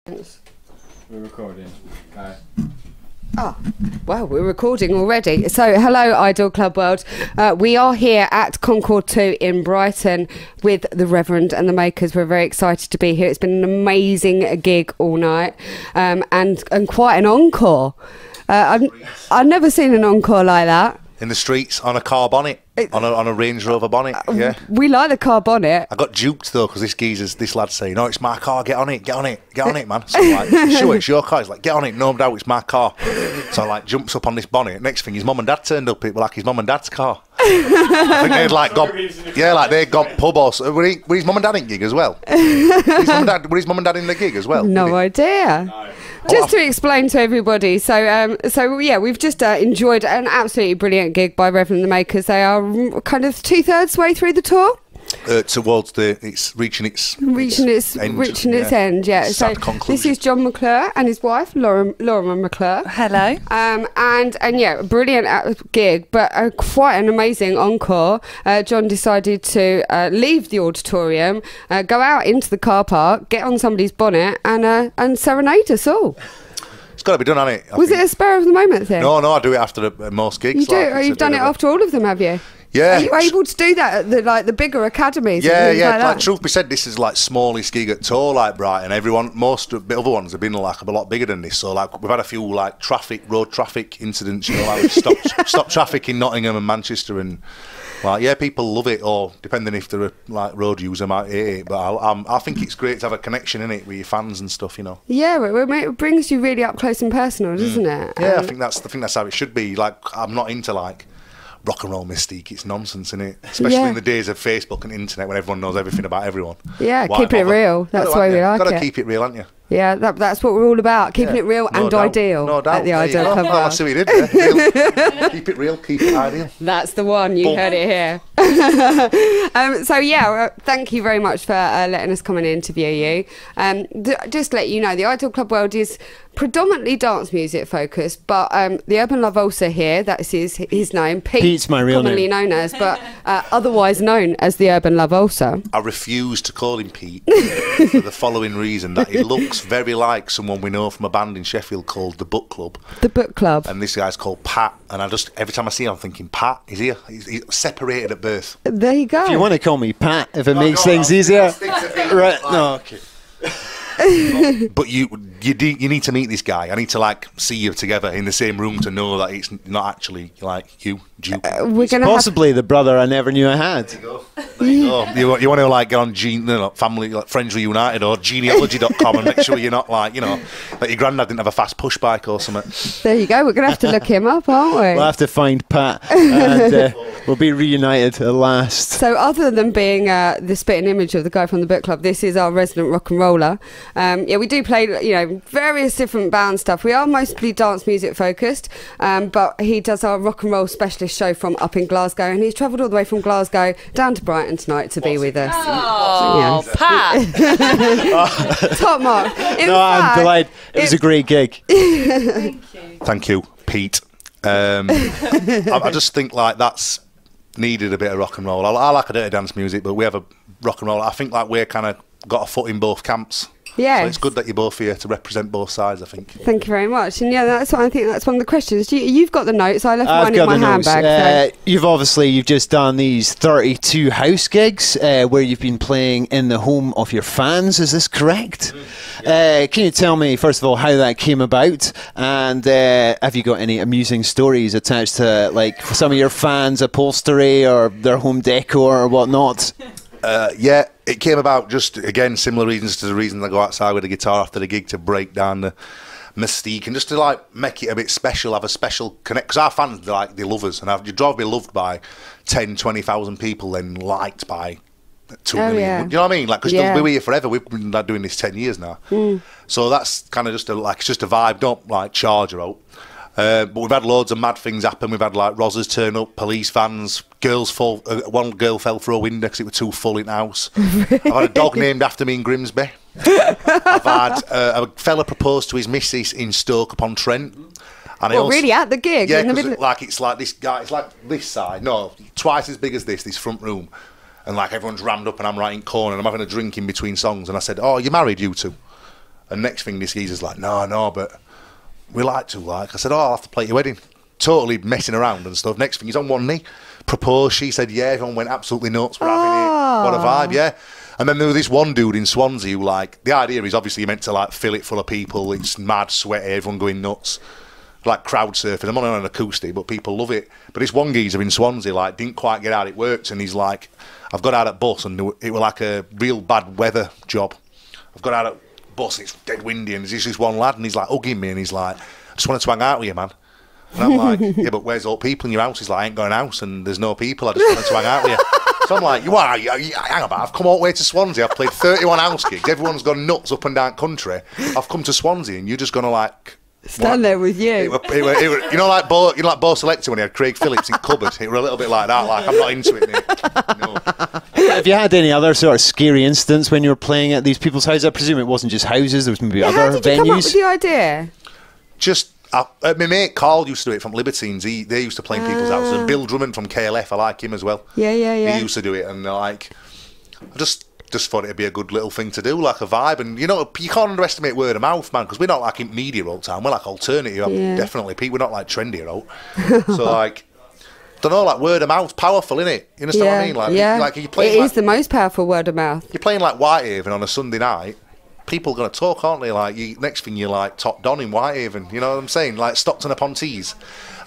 We're recording. Okay. Oh, well, we're recording already. So, hello, Idol Club World. We are here at Concord 2 in Brighton with the Reverend and the Makers. We're very excited to be here. It's been an amazing gig all night, and quite an encore. I've never seen an encore like that. In the streets, on a car bonnet, on a Range Rover bonnet, yeah. We like the car bonnet. I got duped though, because this lad's saying, "No, it's my car, get on it, get on it, get on it, man." So I'm like, "Sure, it's your car." He's like, "Get on it, no doubt, it's my car." So I like jumps up on this bonnet. Next thing, his mum and dad turned up. It was like his mum and dad's car. I think they'd like got, yeah, like they'd got pub or so. Were his mum and dad in gig as well? Were his mum and dad in the gig as well? No idea. No. Just to explain to everybody, so yeah, we've just enjoyed an absolutely brilliant gig by Reverend and the Makers. They are kind of 2/3 way through the tour. Towards it's reaching its end. Yeah. So Sad conclusion. this is Jon McClure and his wife Laura McClure. Hello. And yeah, brilliant gig, but quite an amazing encore. Jon decided to leave the auditorium, go out into the car park, get on somebody's bonnet, and serenade us all. It's got to be done, hasn't it? Was it a spur of the moment thing? No, I do it after most gigs. You do? You've done it after all of them, have you? Yeah. Are you able to do that at the bigger academies? Yeah. Like Like, truth be said, this is like smallest gig at tour, like Brighton. Most of the other ones have been like a lot bigger than this. So like we've had a few like road traffic incidents. You know, like stop traffic in Nottingham and Manchester, and like yeah, people love it. Or depending if they're a like road user, might hate it. But I think it's great to have a connection in it with your fans and stuff. You know. Yeah, it brings you really up close and personal, doesn't it? Yeah, I think that's how it should be. Like I'm not into like rock and roll mystique. It's nonsense, isn't it? Especially in the days of Facebook and internet when everyone knows everything about everyone. Yeah, keep it real. That's why we like it. Gotta keep it real, haven't you? Yeah, that's what we're all about. Keeping it real and ideal. No doubt. At the Idol Club. I see what you did there. Keep it real, keep it ideal. That's the one. You heard it here. So yeah, thank you very much for letting us come and interview you. Just to let you know, the Idol Club World is predominantly dance music focused, but the Urban Love Ulcer here, that is his name. Pete's my real commonly name. known as, but otherwise known as the Urban Love Ulcer. I refuse to call him Pete for the following reason: that he looks very like someone we know from a band in Sheffield called the Book Club. The Book Club. And this guy's called Pat, and I just every time I see him, I'm thinking, Pat, is he? He's separated at birth. There you go. If you want to call me Pat, if it makes things easier. Right? No. Okay. But you need to meet this guy. I need to like see you together in the same room to know that it's not actually like you. We're gonna possibly the brother I never knew I had. There you go. There you go. You want to like get on family like Friends Reunited or genealogy.com and make sure you're not like that your granddad didn't have a fast push bike or something. There you go. We're gonna have to look him up, aren't we? We'll have to find Pat, and we'll be reunited at last. So, other than being the spitting image of the guy from the Book Club, this is our resident rock and roller. Yeah, we do play various different band stuff. We are mostly dance music focused, but he does our rock and roll specialist show from up in Glasgow, and he's travelled all the way from Glasgow down to Brighton tonight to be with us. Oh, Pat! Top mark. I'm delighted. It was a great gig. Thank you, Pete. I just think like that's needed a bit of rock and roll. I like a bit of dance music, but we have a rock and roll. I think like we're kind of got a foot in both camps. Yeah, so it's good that you're both here to represent both sides, I think. Thank you very much. And yeah, that's what I think. That's one of the questions. You've got the notes. I left mine in my handbag. So. You've just done these 32 house gigs where you've been playing in the home of your fans. Is this correct? Can you tell me first of all how that came about, and have you got any amusing stories attached to like some of your fans' upholstery or their home decor or whatnot? Yeah, it came about just, again, similar reasons to the reason I go outside with a guitar after the gig, to break down the mystique and just to like make it a bit special, have a special connect, because our fans, they love us, and you'd rather be loved by 10, 20,000 people than liked by 2 million. Yeah. You know what I mean? Like, because we were here forever. We've been like, doing this 10 years now. So that's kind of just it's just a vibe. Don't like charge her out. But we've had loads of mad things happen. We've had like Rozzers turn up, police vans, girls fall. One girl fell through a window because it was too full in the house. I've had a dog named after me in Grimsby. I've had a fella propose to his missus in Stoke-upon-Trent. And really at the gig? Yeah, in the because like it's like this guy. It's like this side. No, twice as big as this front room. And like everyone's rammed up, and I'm right in corner, and I'm having a drink in between songs. And I said, "Oh, you married, you two?" And next thing, this geezer's like, no, but we like to, like. I said, I'll have to play at your wedding. Totally messing around and stuff. Next thing, he's on one knee. Proposed. She said, yeah. Everyone went absolutely nuts. We're having it. What a vibe, yeah. And then there was this one dude in Swansea who, like, the idea is obviously you're meant to, like, fill it full of people. It's mad, sweaty, everyone going nuts. Like crowd surfing. I'm on an acoustic, but people love it. But this one geezer in Swansea, like, didn't quite get out. It worked. And he's like, I've got out at bus and it was like a real bad weather job. I've got out at bus, it's dead windy, and there's this one lad, and he's like hugging me, and he's like, I just wanted to hang out with you, man. And I'm like, yeah, but where's all people in your house? He's like, I ain't got an house, and there's no people, I just wanted to hang out with you. So I'm like, hang about, I've come all the way to Swansea, I've played 31 house gigs, everyone's gone nuts up and down country, I've come to Swansea, and you're just going to, like... Stand there with you. You know, like Bo Selector when he had Craig Phillips in Cupboard. It were a little bit like that. Like, I'm not into it, mate. No. Have you had any other sort of scary incidents when you were playing at these people's houses? I presume it wasn't just houses. There was maybe other How did you venues. come up with the idea? Just my mate Carl used to do it from Libertines. They used to play in people's houses. And Bill Drummond from KLF, I like him as well. Yeah. He used to do it, and like, I just thought it'd be a good little thing to do, like a vibe. And you know, you can't underestimate word of mouth, man, because we're not like in media all the time. We're like alternative, definitely. We're not like trendy at all. So like, don't know, like word of mouth, powerful, innit? You understand what I mean? Like, like you play. It is the most powerful word of mouth. You're playing like Whitehaven on a Sunday night. People are going to talk, aren't they? Like, next thing you're like top don in Whitehaven. You know what I'm saying? Like Stockton upon Tees,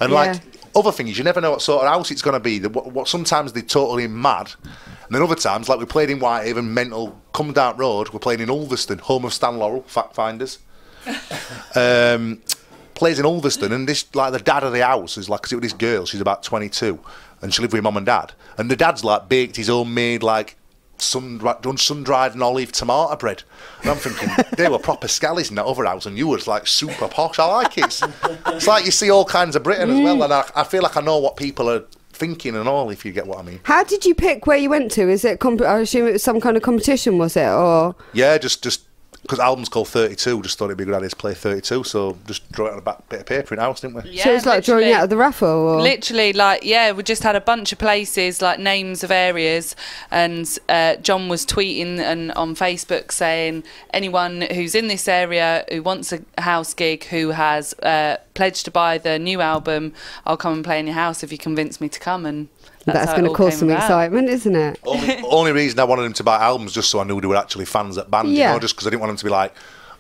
and like other thing is you never know what sort of house it's going to be. What sometimes they're totally mad. And then other times, like we played in Whitehaven, mental, come down road, we're playing in Ulverston, home of Stan Laurel, fact finders. Plays in Ulverston, and this, like the dad of the house is like, because it was this girl, she's about 22, and she lived with mum and dad. And the dad's like baked his own made, like, sun-dried and olive tomato bread. And I'm thinking, they were proper scallies in that other house, and you was like super posh. I like it. It's like you see all kinds of Britain as well, and I feel like I know what people are thinking and all, if you get what I mean. How did you pick where you went to? Is it I assume it was some kind of competition, was it? Or yeah, just because the album's called 32, just thought it'd be a good idea to play 32, so just draw it on a back bit of paper in the house, didn't we? Yeah, so it's like drawing out of the raffle, or? Literally, like, yeah, we just had a bunch of places, like names of areas, and John was tweeting and on Facebook saying, anyone who's in this area who wants a house gig, who has pledged to buy the new album, I'll come and play in your house if you convince me to come. And that's going to cause some excitement, isn't it? Only reason I wanted them to buy albums just so I knew they were actually fans at band, you know, just because I didn't want them to be like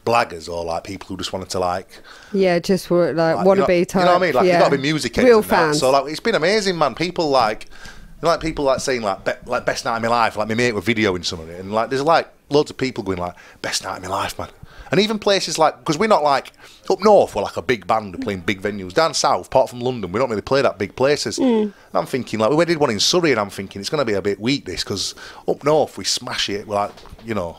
blaggers or like people who just wanted to like... Yeah, just were like wannabe type. You know what I mean? Like, you've got to be music heads. Real fans. So like, it's been amazing, man. People like... You know, like people like saying like best night of my life, like my mate were videoing some of it, and like there's like loads of people going like best night of my life, man. And even places like, because we're not like up north, we're like a big band playing big venues. Down south, apart from London, we don't really play that big places. And I'm thinking like we did one in Surrey, and I'm thinking it's going to be a bit weak this, because up north we smash it. We're like, you know,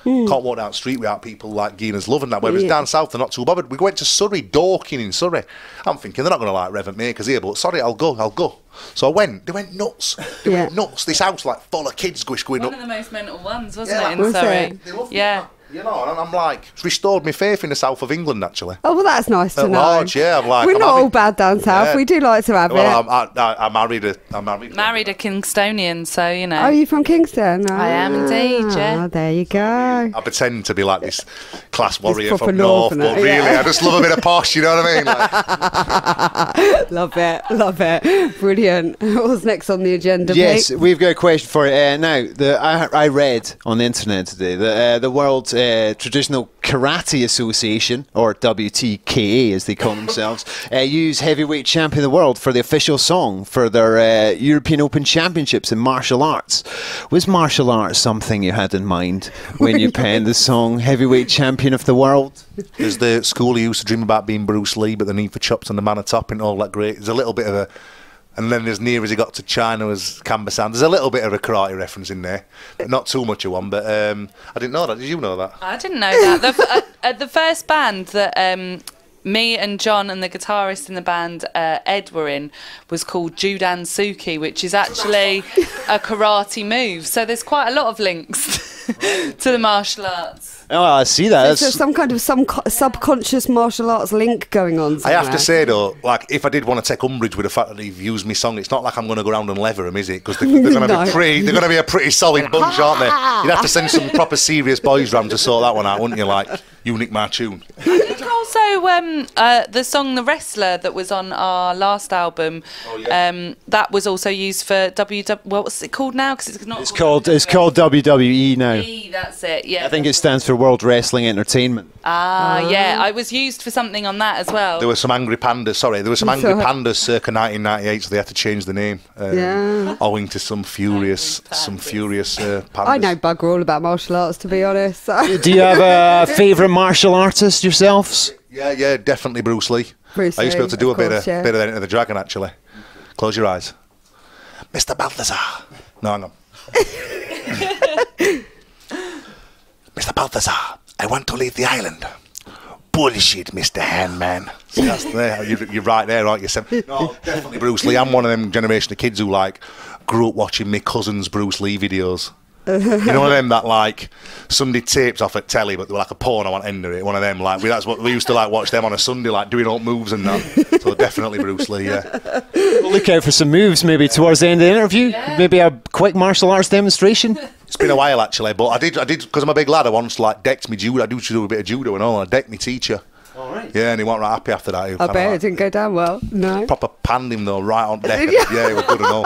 can't walk down the street without people like giving us love and that. Whereas down south they're not too bothered. We went to Surrey, Dorking in Surrey. I'm thinking they're not going to like Reverend makers here, but sorry, I'll go. So I went. They went nuts. They went nuts. This house like full of kids going up. One of the most mental ones, wasn't Yeah, it, in Surrey? They loved Yeah. it, you know, and I'm like, it's restored my faith in the south of England, actually. Oh, well, that's nice to At know. large, yeah. I'm like, We're I'm not having- all bad down south. Yeah. We do like to have it. Well, I'm married. Married a Kingstonian, so, you know. Oh, are you from Kingston? I am indeed, yeah. Oh, there you go. I pretend to be like this class warrior proper from North, northerner, but really, yeah. I just love a bit of posh, you know what I mean? Like, Love it. Brilliant. What's next on the agenda, Yes, Pete? we've got a question for you. Now, I read on the internet today that the World Traditional Karate Association, or WTKA as they call themselves, use heavyweight champion of the world for the official song for their European Open Championships in martial arts. Was martial arts something you had in mind when you penned the song heavyweight champion of the world? there's the school who used to dream about being Bruce Lee, but the need for chops and the man at top and all that great. There's a little bit of a... And then as near as he got to China was Cambersan. There's a little bit of a karate reference in there, but not too much of one. But I didn't know that. Did you know that? I didn't know that. The first band that me and John and the guitarist in the band, Ed, were in, was called Judan Suki, which is actually a karate move. So there's quite a lot of links to the martial arts. Oh, I see that. So there's some kind of subconscious martial arts link going on somewhere. I have to say though, like if I did want to take umbrage with the fact that they've used my song, it's not like I'm going to go around and leather them, is it? Because they're going to be a pretty solid bunch, aren't they? You'd have to send some proper serious boys round to sort that one out, wouldn't you? Like you nick my tune. Also, the song "The Wrestler" that was on our last album, that was also used for what's it called now? Because it's called WWE now. That's it. Yeah. I think it stands for World Wrestling Entertainment. Yeah, I was used for something on that as well. There were some angry pandas. Sorry, there were some angry pandas circa 1998, so they had to change the name, owing to some furious pandas. I know bugger all about martial arts, to be honest. So. Do you have a favourite martial artist yourselves? Yeah, definitely Bruce Lee. I used to be able to do a bit of Enter the Dragon, actually. Close your eyes. Mr. Balthazar. No, hang on. Mr. Balthazar, I want to leave the island. Bullshit, Mr. Handman. See, that's there. You're right there, aren't you? No, definitely Bruce Lee. I'm one of them generation of kids who like grew up watching my cousin's Bruce Lee videos. You know, one of them that like Sunday tapes off at telly, but they were like a porno on end of it. One of them, like that's what we used to like watch them on a Sunday, like doing all moves and that. So definitely Bruce Lee, yeah. We'll look out for some moves maybe towards the end of the interview. Yeah. Maybe a quick martial arts demonstration. It's been a while actually, but I did because I'm a big lad. I once like decked me judo. I do a bit of judo and all. I decked me teacher. All right. Yeah, and he wasn't right happy after that. I bet it didn't go down well. No. Proper panned him though, right on deck. Yeah, he was good and all.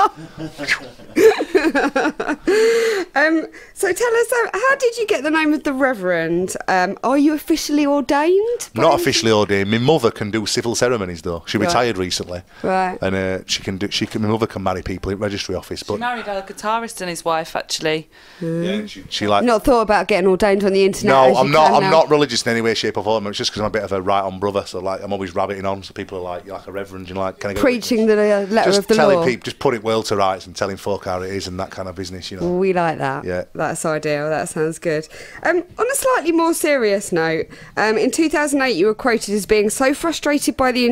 So tell us, how did you get the name of the Reverend? Are you officially ordained? Not officially ordained. My mother can do civil ceremonies though. She retired recently, right? And my mother can marry people in registry office. But she married a guitarist and his wife actually. Yeah, she like. Not thought about getting ordained on the internet. No, I'm not. I'm not religious in any way, shape, or form. It's just because I'm a bit of a right-on brother. So like, I'm always rabbiting on. So people are like, "You're like a reverend." You're like, "Can I go?" Preaching the letter just of the telling law. People, just putting world to rights and telling folk how it is and that kind of business. You know. We like that. Yeah. That's ideal. That sounds good. On a slightly more serious note, in 2008 you were quoted as being so frustrated by the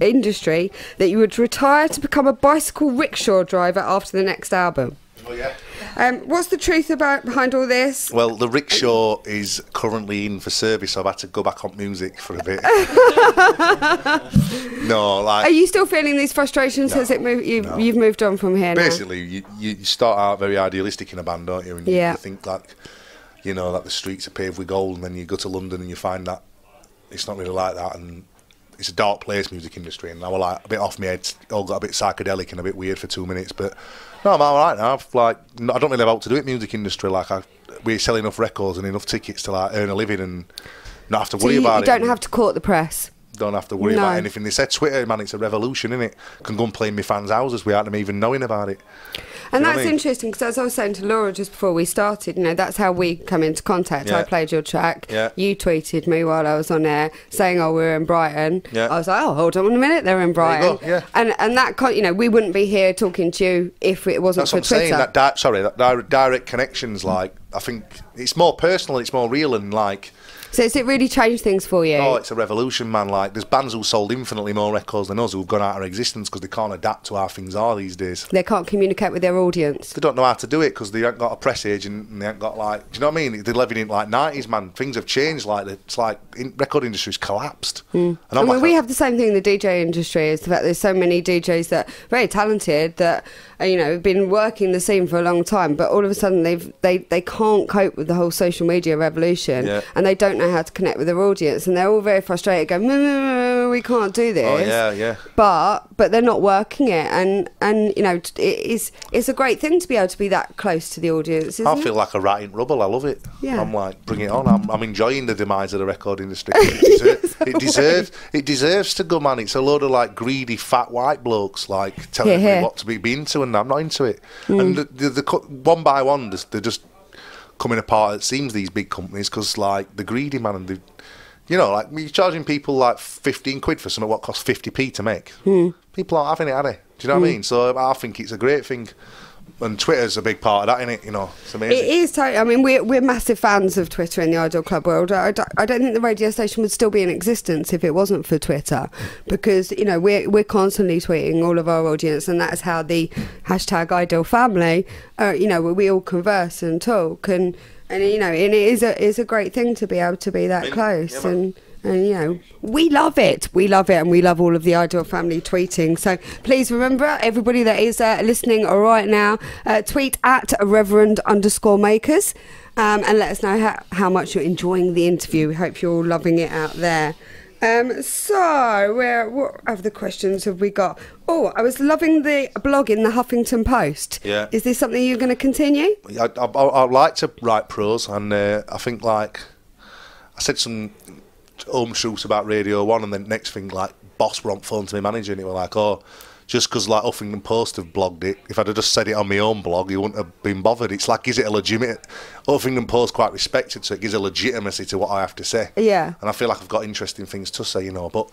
industry that you would retire to become a bicycle rickshaw driver after the next album. Oh yeah. What's the truth behind all this? Well, the rickshaw is currently in for service, so I've had to go back on music for a bit. No, like. Are you still feeling these frustrations? Has it moved? You've moved on from here. Basically, you start out very idealistic in a band, don't you? And you think like, you know, that the streets are paved with gold, and then you go to London and you find that it's not really like that, and it's a dark place, music industry, and I was like a bit off my head. It all got a bit psychedelic and a bit weird for 2 minutes, but no, I'm all right now. I don't really have out to do it, music industry. Like we sell enough records and enough tickets to like earn a living and not have to worry about it. You don't have to court the press. Don't have to worry about anything. They said Twitter, man, it's a revolution, isn't it? Can go and play in my fans' houses without them even knowing about it. And that's interesting because as I was saying to Laura just before we started, you know, that's how we come into contact. Yeah. I played your track. Yeah. You tweeted me while I was on air saying, "Oh, we're in Brighton." Yeah. I was like, "Oh, hold on a minute, they're in Brighton." There you go, yeah. And that you know, we wouldn't be here talking to you if it wasn't That's for what I'm Twitter. saying. That direct connections, like I think it's more personal, it's more real, and like. So has it really changed things for you? Oh, it's a revolution, man. Like, there's bands who sold infinitely more records than us who've gone out of existence because they can't adapt to how things are these days. They can't communicate with their audience. They don't know how to do it because they haven't got a press agent and they haven't got, like... Do you know what I mean? They're living in, like, 90s, man. Things have changed. Like, it's like... record industry's collapsed. And I mean, we have the same thing in the DJ industry, is the fact there's so many DJs that are very talented that, you know, have been working the scene for a long time, but all of a sudden they can't cope with the whole social media revolution, and they don't know how to connect with their audience, and they're all very frustrated, going, we can't do this. Oh, yeah. But they're not working it, and you know, it's a great thing to be able to be that close to the audience, isn't I feel like a rat in rubble. I love it. Yeah. I'm like, bring it on. I'm enjoying the demise of the record industry. It deserves to go, man. It's a load of like greedy fat white blokes like telling everybody what to be into, and I'm not into it. And the one by one, they're just coming apart. It seems these big companies because like the greedy, man, and the. You know, like you're charging people like 15 quid for something what costs 50p to make. People aren't having it, are they? Do you know what I mean? So I think it's a great thing. And Twitter's a big part of that, isn't it? You know, it's amazing. It is totally. I mean, we're massive fans of Twitter in the Idol Club world. I don't think the radio station would still be in existence if it wasn't for Twitter, because you know we're constantly tweeting all of our audience, and that's how the hashtag Idol family, you know, we all converse and talk, and you know, and it is a great thing to be able to be that close, and you know, we love it, and we love all of the Idol family tweeting. So please remember, everybody that is listening right now, tweet at Reverend_makers, and let us know how much you're enjoying the interview. We hope you're all loving it out there. So, what other questions have we got? Oh, I was loving the blog in the Huffington Post. Yeah. Is this something you're going to continue? I like to write prose, and I think, like, I said some home truths about Radio 1, and then next thing, like, boss were on phone to my manager, and he was like, oh, just because, like, Huffington Post have blogged it, if I'd have just said it on my own blog, he wouldn't have been bothered. It's like, is it a legitimate... Huffington Post quite respected, so it gives a legitimacy to what I have to say. Yeah. And I feel like I've got interesting things to say, you know, but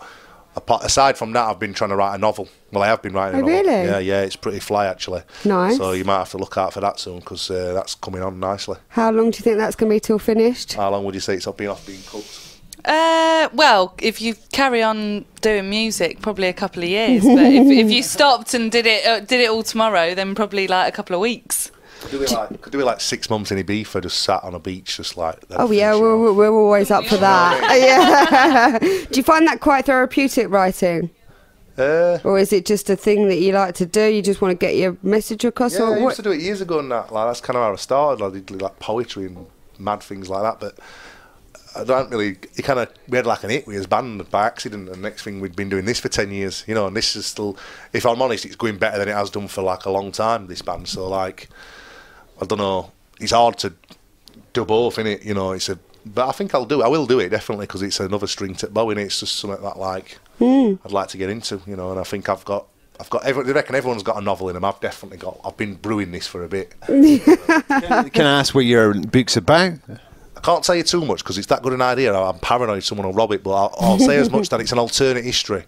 aside from that, I've been trying to write a novel. Well, I have been writing a novel. Really? Yeah, it's pretty fly, actually. Nice. So you might have to look out for that soon, because that's coming on nicely. How long do you think that's going to be till finished? How long would you say it's been off being cooked? Well, if you carry on doing music, probably a couple of years. But if you stopped and did it all tomorrow, then probably like a couple of weeks. Could do it like 6 months in Ibiza, just sat on a beach, just like. Oh yeah, we're always up for that. Yeah. Do you find that quite therapeutic, writing? Or is it just a thing that you like to do? You just want to get your message across? Yeah, or I what? used to do it years ago, and that's kind of how I started. I did like poetry and mad things like that, but I don't really. We had like an hit with his band by accident, and next thing we'd been doing this for 10 years, you know. And this is still, if I'm honest, it's going better than it has done for like a long time. This band, so like, I don't know. It's hard to do both, innit? You know, but I think I will do it definitely, because it's another string to bow, innit? It's just something that like I'd like to get into, you know. And I think I've got. I reckon everyone's got a novel in them. I've been brewing this for a bit. Can I ask what your book's about? I can't tell you too much because it's that good an idea. I'm paranoid someone will rob it, but I'll say as much that it's an alternate history,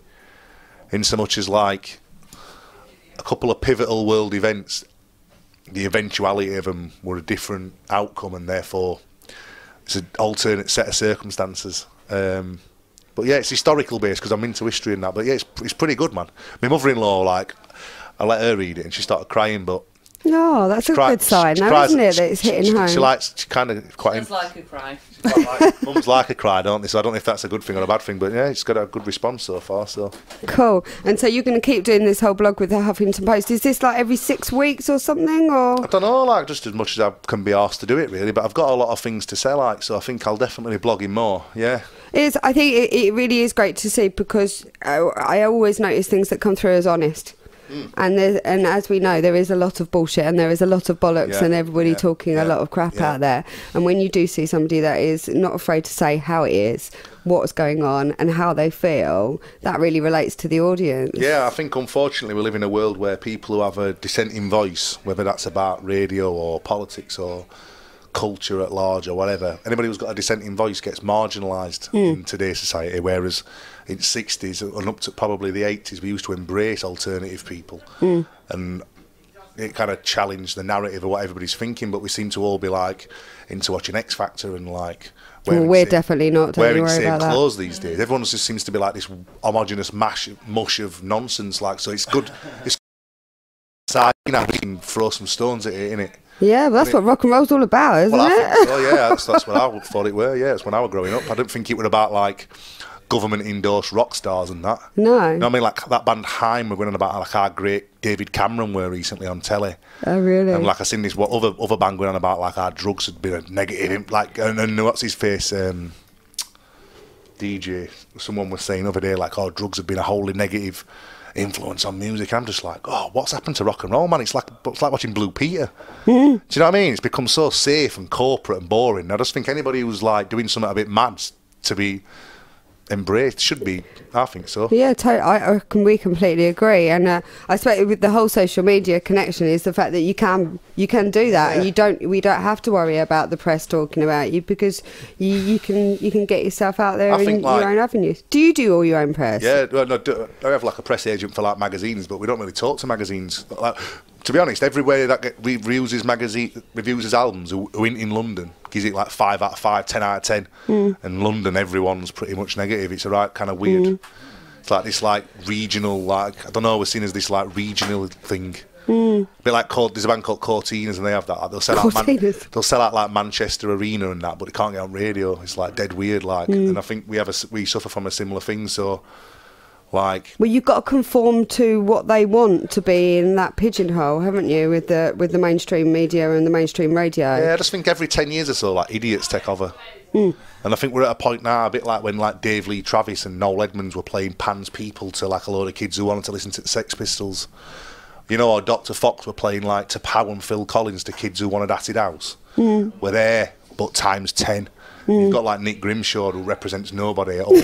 in so much as like a couple of pivotal world events, the eventuality of them were a different outcome, and therefore it's an alternate set of circumstances. But yeah, it's historical based because I'm into history and that. But yeah, it's pretty good, man. My mother-in-law, like, I let her read it and she started crying, but. No, that's a good sign, though, isn't it? That it's hitting home. She kind of quite. Sounds like a cry. Mums like a cry, don't they? So I don't know if that's a good thing or a bad thing, but yeah, it's got a good response so far. So cool. And so you're going to keep doing this whole blog with the Huffington Post. Is this like every 6 weeks or something, or? I don't know, like just as much as I can be asked to do it, really. But I've got a lot of things to say, like, so I think I'll definitely be blogging more. Yeah. I think it really is great to see, because I always notice things that come through as honest. And as we know, there is a lot of bullshit and there is a lot of bollocks and everybody talking a lot of crap out there. And when you do see somebody that is not afraid to say how it is, what's going on and how they feel, that really relates to the audience. Yeah, I think unfortunately we live in a world where people who have a dissenting voice, whether that's about radio or politics or culture at large or whatever, anybody who's got a dissenting voice gets marginalised in today's society, whereas in the 60s and up to probably the 80s we used to embrace alternative people and it kind of challenged the narrative of what everybody's thinking, but we seem to all be like into watching X Factor and like we're definitely not wearing same clothes these days. Everyone just seems to be like this homogenous mush of nonsense, like, so it's good you know, we can throw some stones at it, innit? Yeah, but that's what rock and roll's all about, isn't it? I think so, yeah, that's what I thought it were. Yeah, it's when I was growing up. I didn't think it was about like government-endorsed rock stars and that. No. You know what I mean? Like that band Haim were going on about like how great David Cameron were recently on telly. Oh, really? And like I seen this other band going on about like how drugs had been a negative, like, and what's his face, DJ, someone was saying the other day like, oh, drugs have been a wholly negative influence on music. I'm just like, oh, what's happened to rock and roll, man? It's like watching Blue Peter. Do you know what I mean? It's become so safe and corporate and boring. I just think anybody who's like doing something a bit mad to be embraced. Should be, I think so. Yeah, we completely agree, and I suppose with the whole social media connection is the fact that you can do that, and we don't have to worry about the press talking about you, because you can get yourself out there in your own avenues. Do you do all your own press? Yeah, well, no, I have like a press agent for like magazines, but we don't really talk to magazines. Like, to be honest, everywhere that reviews his albums, who in London, gives it like 5 out of 5, 10 out of 10. And London, everyone's pretty much negative. It's a right kind of weird. It's like this like regional, like, I don't know, we're seen as this like regional thing. A bit like there's a band called Cortinas, and they have that. Like, they'll sell out like Manchester Arena and that, but it can't get on radio. It's like dead weird, like. And I think we suffer from a similar thing. So, like, well, you've got to conform to what they want to be in that pigeonhole, haven't you? With the mainstream media and the mainstream radio. Yeah, I just think every 10 years or so, like, idiots take over. And I think we're at a point now, a bit like when like Dave Lee Travis and Noel Edmonds were playing Pan's People to like a load of kids who wanted to listen to the Sex Pistols. You know, or Dr. Fox were playing like To Pow and Phil Collins to kids who wanted Acid House. We're there, but times 10. You've got like Nick Grimshaw, who represents nobody at all.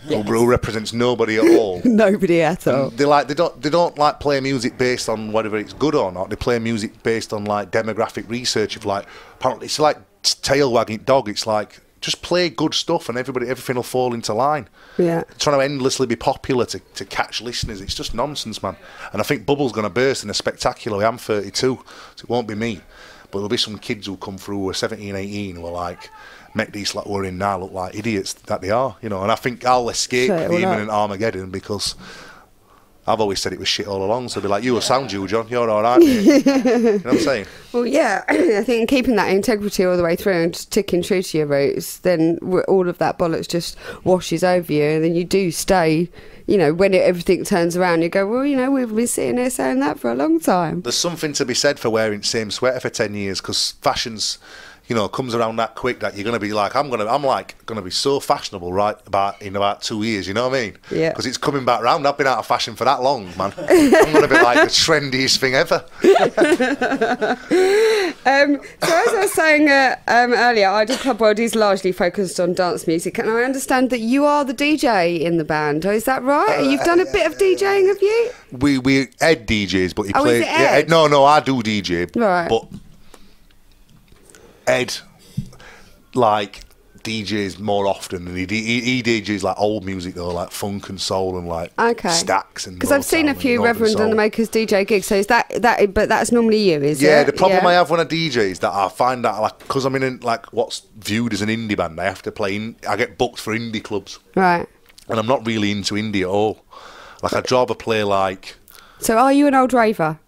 Who represents nobody at all. Nobody at all. They don't like play music based on whether it's good or not. They play music based on like demographic research of like, apparently it's like tail wagging dog. It's like, just play good stuff and everything will fall into line. Yeah. Trying to endlessly be popular to catch listeners, it's just nonsense, man. And I think bubble's going to burst in a spectacular way. I'm 32, so it won't be me. But there'll be some kids who come through who are 17, 18 who are like, make these like we're in now look like idiots that they are, you know. And I think I'll escape the imminent Armageddon, because I've always said it was shit all along. So they'll be like, you will sound you, John, you're all right, mate. You know what I'm saying? Well, yeah, I think keeping that integrity all the way through and just sticking true to your roots, then all of that bollocks just washes over you, and then you do stay, you know, when everything turns around, you go, well, you know, we've been sitting here saying that for a long time. There's something to be said for wearing the same sweater for 10 years, because fashion's, you know, comes around that quick that you're going to be like, I'm going to be so fashionable in about 2 years, you know what I mean? Yeah. Because it's coming back round. I've been out of fashion for that long, man. I'm going to be like the trendiest thing ever. So as I was saying earlier, Idol Club World is largely focused on dance music, and I understand that you are the DJ in the band. Is that right? You've done a bit of DJing, have you? We Ed DJs, but he plays. Is it Ed? Yeah, no, I do DJ. Right. But Ed, like, DJs more often, and he DJs like old music though, like funk and soul and like stacks and. Because I've seen a few Reverend and the Makers DJ gigs. So is that? But that's normally you, is it? Yeah. The problem I have when I DJ is that I find that like, because I'm in like what's viewed as an indie band, I have to play. I get booked for indie clubs. Right. And I'm not really into indie at all. Like, I'd rather play like. So are you an old raver?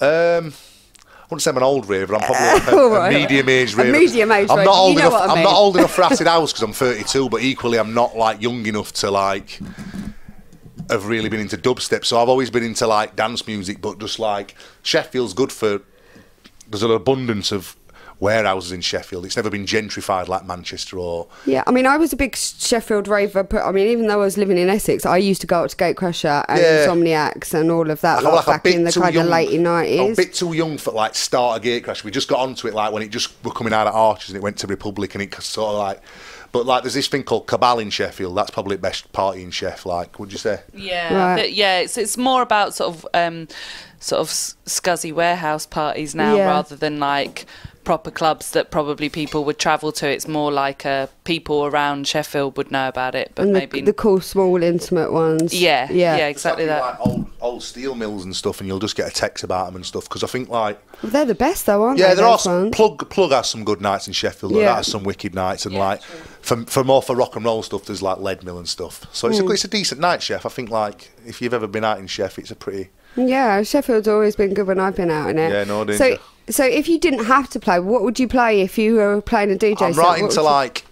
I wouldn't say I'm an old raver. I'm probably a medium-aged raver. A medium-aged raver. I'm not old enough. I mean. I'm not old enough for Acid House because I'm 32, but equally I'm not like young enough to like have really been into dubstep. So I've always been into like dance music, but just like Sheffield's good for. There's an abundance of warehouses in Sheffield. It's never been gentrified like Manchester or. Yeah, I mean, I was a big Sheffield raver, but I mean, even though I was living in Essex, I used to go up to Gatecrasher and Insomniacs and all of that back in the kind of late 90s. I'm a bit too young for like start a Gatecrasher. We just got onto it like when it just were coming out of Arches and it went to Republic and it sort of like. But like, there's this thing called Cabal in Sheffield. That's probably the best party in Sheff. Like, would you say? Yeah, right. It's more about sort of scuzzy warehouse parties now rather than like proper clubs that probably people would travel to. It's more like people around Sheffield would know about it, but and maybe the cool, small, intimate ones. Yeah, exactly that. Like old steel mills and stuff, and you'll just get a text about them and stuff. Because I think like they're the best though, aren't they? Yeah, there are. Plug has some good nights in Sheffield. That has some wicked nights, and like for rock and roll stuff, there's like Lead Mill and stuff. So it's a decent night, Sheff. I think like if you've ever been out in Sheff, it's a pretty. Yeah, Sheffield's always been good when I've been out in it. Yeah, no danger. So if you didn't have to play, what would you play if you were playing a DJ set? I'm right into like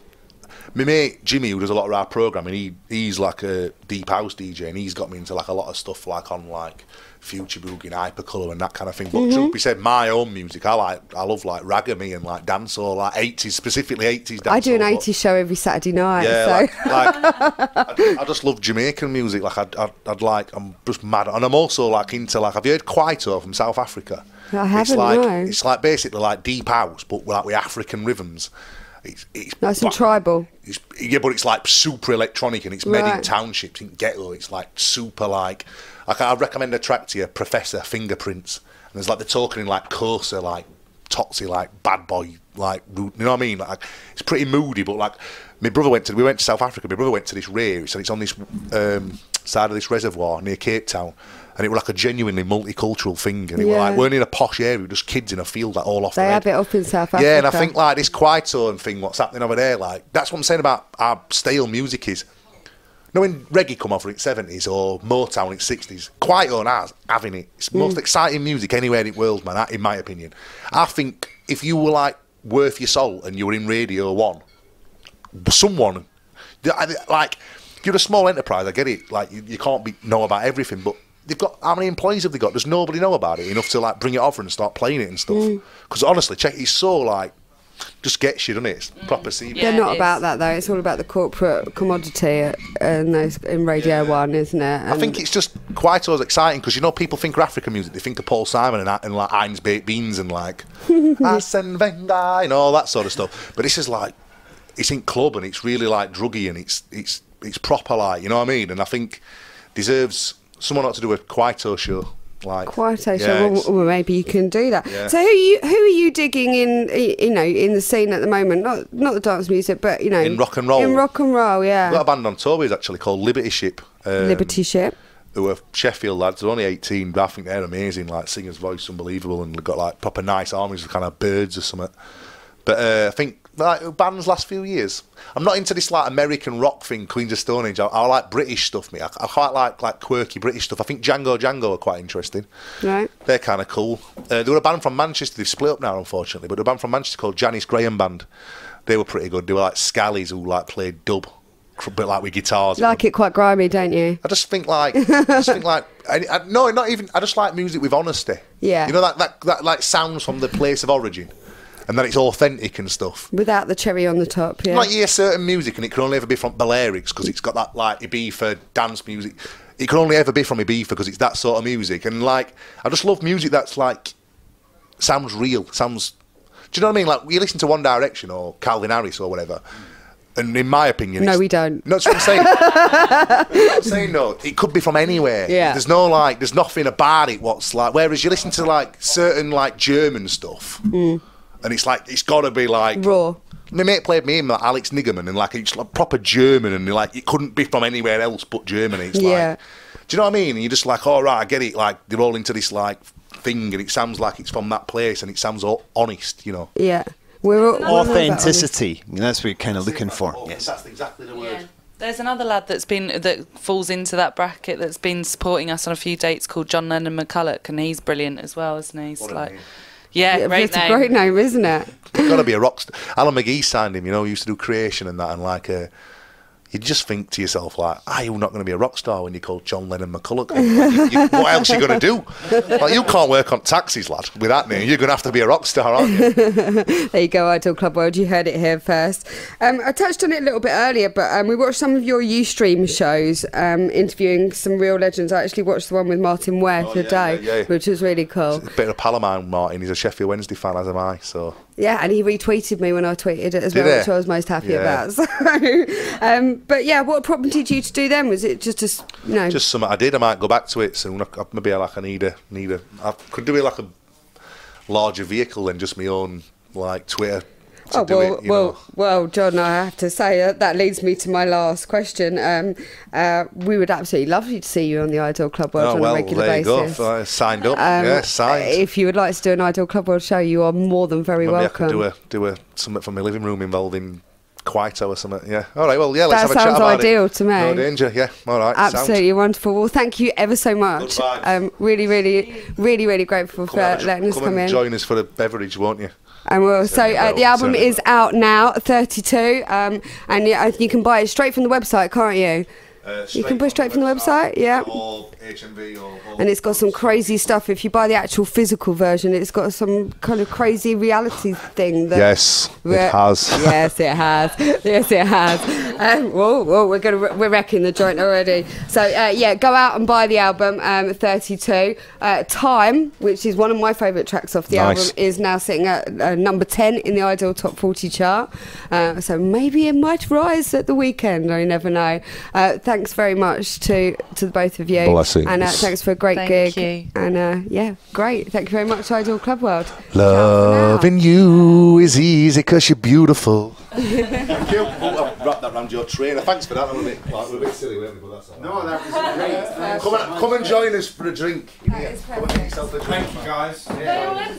my mate Jimmy, who does a lot of our programming. He's like a deep house DJ, and he's got me into like a lot of stuff like on like Future Boogie and Hypercolour and that kind of thing. But truth be said, my own music, I love like ragga and like dancehall, like 80s, specifically 80s dancehall. I do an 80s show every Saturday night. Yeah, so. I just love Jamaican music. Like I'm just mad, and I'm also like into like. Have you heard Kwaito from South Africa? I haven't. It's like basically like deep house, but like with African rhythms. It's Nice and tribal. Yeah, but it's like super electronic, and it's made in Right. townships in ghetto. It's like super like I'd recommend a track to you, Professor Fingerprints. And there's like they're talking in like coarser, like toxic, like bad boy, like you know what I mean? Like it's pretty moody, but like we went to South Africa. My brother went to this rave, and it's on this side of this reservoir near Cape Town. And it was like a genuinely multicultural thing, and it was like we're in a posh area, just kids in a field like all off. They have it up in South Africa. Yeah, and I think like this Kwaito thing, what's happening over there, like that's what I'm saying about our stale music is. You know when reggae come over in its 70s or Motown in its 60s, Kwaito and having it. It's the most exciting music anywhere in the world, man. In my opinion, I think if you were like worth your salt and you were in Radio 1, someone like you're a small enterprise. I get it. Like you can't know about everything, but they've got how many employees have they got? Does nobody know about it enough to like bring it over and start playing it and stuff? Because honestly, check it's so like just gets you, doesn't it? It's proper CD. They're not about that though. It's all about the corporate commodity and those in Radio 1, isn't it? And I think it's just quite so exciting because you know people think of African music, they think of Paul Simon and like Heinz Baked Beans and like Arsene Wenger and all that sort of stuff. But this is like it's in club and it's really like druggy and it's proper like, you know what I mean? And I think deserves someone ought to do a Kwaito show. Like Kwaito show. Well, maybe you can do that. Yeah. So who are you digging in? You know, in the scene at the moment. Not the dance music, but you know, in rock and roll. In rock and roll, yeah. We've got a band on tour with actually called Liberty Ship. Liberty Ship. Who are Sheffield lads. They're only 18, but I think they're amazing. Like singer's voice, unbelievable, and they've got like proper nice armies of kind of birds or something. But I think like bands last few years. I'm not into this like American rock thing, Queens of Stone Age. I like British stuff, me. I quite like quirky British stuff. I think Django are quite interesting. Right. They're kind of cool. They were a band from Manchester. They've split up now, unfortunately. But they're a band from Manchester called Janice Graham Band. They were pretty good. They were like scallies who like played dub, a bit like with guitars. You like it quite grimy, don't you? I just think like, no, not even. I just like music with honesty. Yeah. You know that like sounds from the place of origin. And that it's authentic and stuff. Without the cherry on the top, yeah. Like you hear certain music and it can only ever be from Balearics because it's got that like Ibiza dance music. It can only ever be from Ibiza because it's that sort of music. And like, I just love music that's like, sounds real, sounds... Do you know what I mean? Like, you listen to One Direction or Calvin Harris or whatever, and in my opinion... No, we don't. No, that's what I'm saying. I'm saying, no, it could be from anywhere. Yeah. There's no like, there's nothing about it what's like... Whereas you listen to like certain like German stuff... And it's like, it's got to be like... Raw. My mate played me in like Alex Niggerman and like, it's like proper German and like, it couldn't be from anywhere else but Germany. It's like... Do you know what I mean? And you're just like, all right, I get it. Like, they're all into this like thing and it sounds like it's from that place and it sounds all honest, you know? Yeah. We're Authenticity. That's what you're kind of looking for. Yes. That's exactly the word. Yeah. There's another lad that falls into that bracket that's been supporting us on a few dates called Jon Laura McClure, and he's brilliant as well, isn't he? He's like... name. Yeah, great it's name. a great name, isn't it? You've got to be a rock star. Alan McGee signed him, you know, he used to do creation and that, and like, you just think to yourself, like, you're not going to be a rock star when you're called Jon Laura McClure. What else are you going to do? Like, you can't work on taxis, lad, with that name. You're going to have to be a rock star, aren't you? There you go, Idol Club World. You heard it here first. I touched on it a little bit earlier, but we watched some of your Ustream shows, interviewing some real legends. I actually watched the one with Martin Ware today, which was really cool. He's a bit of a pal of mine, Martin. He's a Sheffield Wednesday fan, as am I, so... Yeah, and he retweeted me when I tweeted it as well, which I was most happy about. So, but yeah, what prompted you to do them? Was it just just something I did? I might go back to it soon. Maybe I need a. I could do it like a larger vehicle than just my own like Twitter. Well, John, I have to say that leads me to my last question. We would absolutely love you to see you on the Idol Club World on a regular basis. There you go. Signed up. Signed. If you would like to do an Idol Club World show, you are more than very welcome. I could do something from my living room involving Kwaito or something. Yeah. All right. Well, yeah. Let's have a chat about it. That sounds ideal to me. No danger. Yeah. All right. Absolutely wonderful. Well, thank you ever so much. Really, really, really, really grateful for letting us come in. Join us for a beverage, won't you? And the album is out now, 32, and you can buy it straight from the website, can't you? You can buy it straight from the website, yeah. Or HMV or and it's got some crazy stuff. If you buy the actual physical version, it's got some kind of crazy reality thing. That yes, it has. Yes, it has. Yes, it has. Whoa, we're wrecking the joint already. So yeah, go out and buy the album 32. Time, which is one of my favourite tracks off the album, is now sitting at number 10 in the Ideal Top 40 chart. So maybe it might rise at the weekend. I never know. Thanks very much to the both of you. Blessings. And thanks for a great gig. Thank you. And yeah, great. Thank you very much, Ideal Club World. Loving you is easy because you're beautiful. Thank you. I'll wrap that around your trainer. Thanks for that. We're a bit silly, weren't we? But that's all right. No, that was great. Come and join us for a drink. That is perfect. Come and get yourself a drink. Thank you, guys. Yeah.